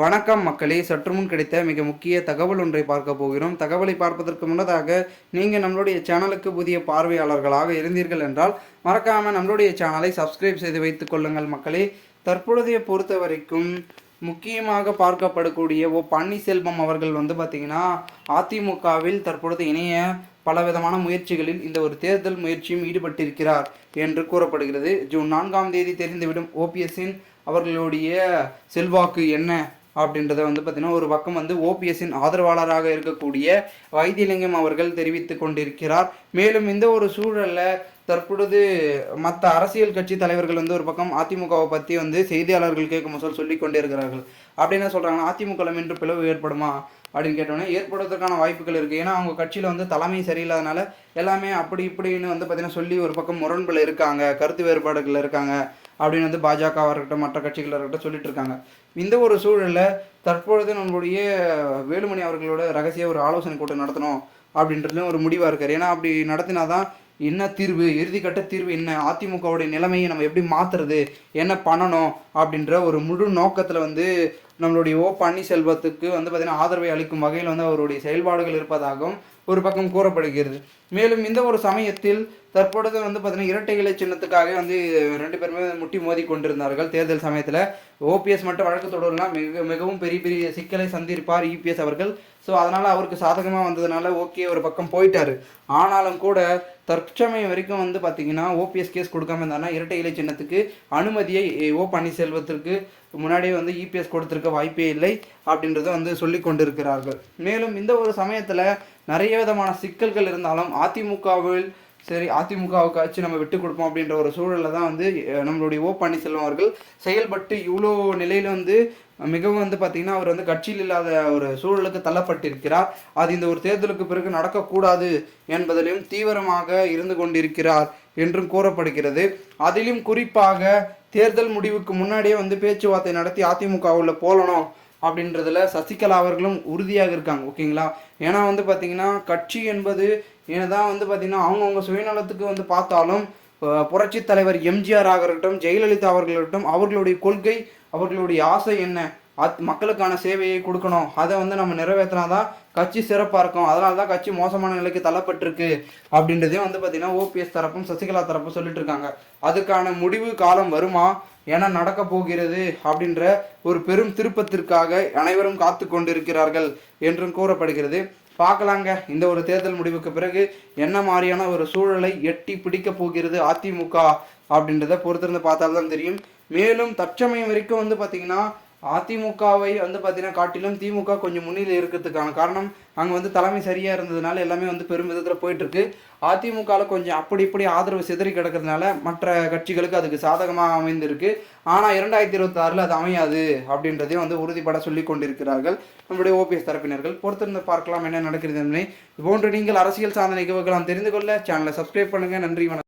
வணக்கம் மக்களே, சற்று முன் கிடைத்த மிக முக்கிய தகவல் ஒன்றை பார்க்க போகிறோம். தகவலை பார்ப்பதற்கு முன்னதாக நீங்கள் நம்மளுடைய சேனலுக்கு புதிய பார்வையாளர்களாக இருந்தீர்கள் என்றால் மறக்காமல் நம்மளுடைய சேனலை சப்ஸ்கிரைப் செய்து வைத்துக் கொள்ளுங்கள் மக்களே. தற்பொழுதைய பொறுத்த வரைக்கும் முக்கியமாக பார்க்கப்படக்கூடிய பன்னீர்செல்வம் அவர்கள் பார்த்திங்கன்னா அதிமுகவில் தற்பொழுது இணைய பலவிதமான முயற்சிகளில் இந்த ஒரு தேர்தல் முயற்சியும் ஈடுபட்டிருக்கிறார் என்று கூறப்படுகிறது. ஜூன் 4ஆம் தேதி தெரிந்துவிடும் ஓபிஎஸ்ஸின் அவர்களுடைய செல்வாக்கு என்ன அப்படின்றத பார்த்திங்கன்னா ஒரு பக்கம் ஓபிஎஸ்ஸின் ஆதரவாளராக இருக்கக்கூடிய வைத்தியலிங்கம் அவர்கள் தெரிவித்து கொண்டிருக்கிறார். மேலும் இந்த ஒரு சூழலில் தற்பொழுது மற்ற அரசியல் கட்சி தலைவர்கள் ஒரு பக்கம் அதிமுகவை பற்றி செய்தியாளர்கள் கேட்கும் சொல் சொல்லி கொண்டே இருக்கிறார்கள். அப்படி என்ன சொல்கிறாங்கன்னா, அதிமுக இன்று பிளவு ஏற்படுமா அப்படின்னு கேட்டோன்னே ஏற்படுவதற்கான வாய்ப்புகள் இருக்குது. ஏன்னா அவங்க கட்சியில் தலைமை சரியில்லாதனால எல்லாமே அப்படி இப்படின்னு பார்த்திங்கன்னா சொல்லி ஒரு பக்கம் முரண்பில் இருக்காங்க, கருத்து வேறுபாடுகள் இருக்காங்க அப்படின்னு பாஜகவாக இருக்கட்டும் மற்ற கட்சிகளாக இருக்கட்டும் சொல்லிட்டு இருக்காங்க. இந்த ஒரு சூழலில் தற்பொழுது நம்மளுடைய வேலுமணி அவர்களோட ரகசிய ஒரு ஆலோசனை கூட்டம் நடத்தணும் அப்படின்றதுல ஒரு முடிவாக இருக்கார். ஏன்னா அப்படி நடத்தினாதான் என்ன தீர்வு, இறுதிக்கட்ட தீர்வு என்ன, அதிமுகவுடைய நிலைமையை நம்ம எப்படி மாற்றுறது, என்ன பண்ணணும் அப்படின்ற ஒரு முழு நோக்கத்தில் நம்மளுடைய பன்னீர்செல்வத்துக்கு பார்த்திங்கன்னா ஆதரவை அளிக்கும் வகையில் அவருடைய செயல்பாடுகள் இருப்பதாகவும் ஒரு பக்கம் கூறப்படுகிறது. மேலும் இந்த ஒரு சமயத்தில் தற்பொழுது பார்த்திங்கன்னா இரட்டை இலை சின்னத்துக்காக ரெண்டு பேருமே முட்டி மோதி கொண்டிருந்தார்கள் தேர்தல் சமயத்தில். ஓபிஎஸ் மட்டும் வழக்கு தொடரலாம் மிகவும் பெரிய பெரிய சிக்கலை சந்திருப்பார் இபிஎஸ் அவர்கள். ஸோ அதனால் அவருக்கு சாதகமாக வந்ததுனால ஓகே ஒரு பக்கம் போயிட்டார். ஆனாலும் கூட தற்சமயம் வரைக்கும் பார்த்திங்கன்னா ஓபிஎஸ் கேஸ் கொடுக்காம இருந்தாருன்னா இரட்டை இலை சின்னத்துக்கு அனுமதியை பன்னீர்செல்வத்திற்கு முன்னாடியே இபிஎஸ் கொடுத்துருக்க வாய்ப்பே இல்லை அப்படின்றத சொல்லி கொண்டிருக்கிறார்கள். மேலும் இந்த ஒரு சமயத்தில் நிறைய விதமான சிக்கல்கள் இருந்தாலும் அதிமுகவுக்கு நம்ம விட்டு கொடுப்போம் அப்படின்ற ஒரு சூழலில் தான் நம்மளுடைய பன்னீர்செல்வம் அவர்கள் செயல்பட்டு இவ்வளோ நிலையில் மிகவும் பார்த்திங்கன்னா அவர் கட்சியில் இல்லாத ஒரு சூழலுக்கு தள்ளப்பட்டிருக்கிறார். அது இந்த ஒரு தேர்தலுக்கு பிறகு நடக்கக்கூடாது என்பதிலும் தீவிரமாக இருந்து கொண்டிருக்கிறார் என்றும் கூறப்படுகிறது. அதிலும் குறிப்பாக தேர்தல் முடிவுக்கு முன்னாடியே பேச்சுவார்த்தை நடத்தி அதிமுகவில் போகணும் அப்படின்றதுல சசிகலா அவர்களும் உறுதியாக இருக்காங்க. ஓகேங்களா? ஏன்னா பார்த்திங்கன்னா கட்சி என்பது ஏன்னதான் பார்த்திங்கன்னா அவங்கவுங்க சுயநலத்துக்கு பார்த்தாலும் புரட்சி தலைவர் எம்ஜிஆர் இருக்கட்டும், ஜெயலலிதா அவர்களாகட்டும், அவர்களுடைய கொள்கை, அவர்களுடைய ஆசை என்ன, மக்களுக்கான சேவையை கொடுக்கணும், அதை நம்ம நிறைவேற்றினாதான் கட்சி சிறப்பாக இருக்கும். அதனால தான் கட்சி மோசமான நிலைக்கு தள்ளப்பட்டிருக்கு அப்படின்றதையும் பார்த்திங்கன்னா ஓபிஎஸ் தரப்பும் சசிகலா தரப்பும் சொல்லிட்டு இருக்காங்க. அதுக்கான முடிவு காலம் வருமா, ஏன்னா நடக்க போகிறது அப்படின்ற ஒரு பெரும் திருப்பத்திற்காக அனைவரும் காத்து கொண்டிருக்கிறார்கள் என்றும் கூறப்படுகிறது. பார்க்கலாங்க இந்த ஒரு தேர்தல் முடிவுக்கு பிறகு என்ன மாதிரியான ஒரு சூழலை எட்டி பிடிக்க போகிறது அதிமுக அப்படின்றத பொறுத்திருந்து பார்த்தால்தான் தெரியும். மேலும் தற்சமயம் வரைக்கும் பார்த்திங்கன்னா அதிமுகவை பார்த்திங்கன்னா காட்டிலும் திமுக கொஞ்சம் முன்னிலை இருக்கிறதுக்கான காரணம் அங்கே தலைமை சரியாக இருந்ததுனால எல்லாமே பெரும் விதத்தில் போயிட்டுருக்கு. அதிமுகவில் கொஞ்சம் அப்படி இப்படி ஆதரவு சிதறி கிடக்கிறதுனால மற்ற கட்சிகளுக்கு அதுக்கு சாதகமாக அமைந்திருக்கு. ஆனால் 2026 அது அமையாது அப்படின்றதையும் உறுதிப்பட சொல்லி கொண்டிருக்கிறார்கள் நம்முடைய ஓபிஎஸ் தரப்பினர்கள். பொறுத்திருந்து பார்க்கலாம் என்ன நடக்கிறது. போன்று நீங்கள் அரசியல் சாதனை நிகழ்வுகளாம் தெரிந்து கொள்ள சேனலை சப்ஸ்கிரைப் பண்ணுங்கள். நன்றி, வணக்கம்.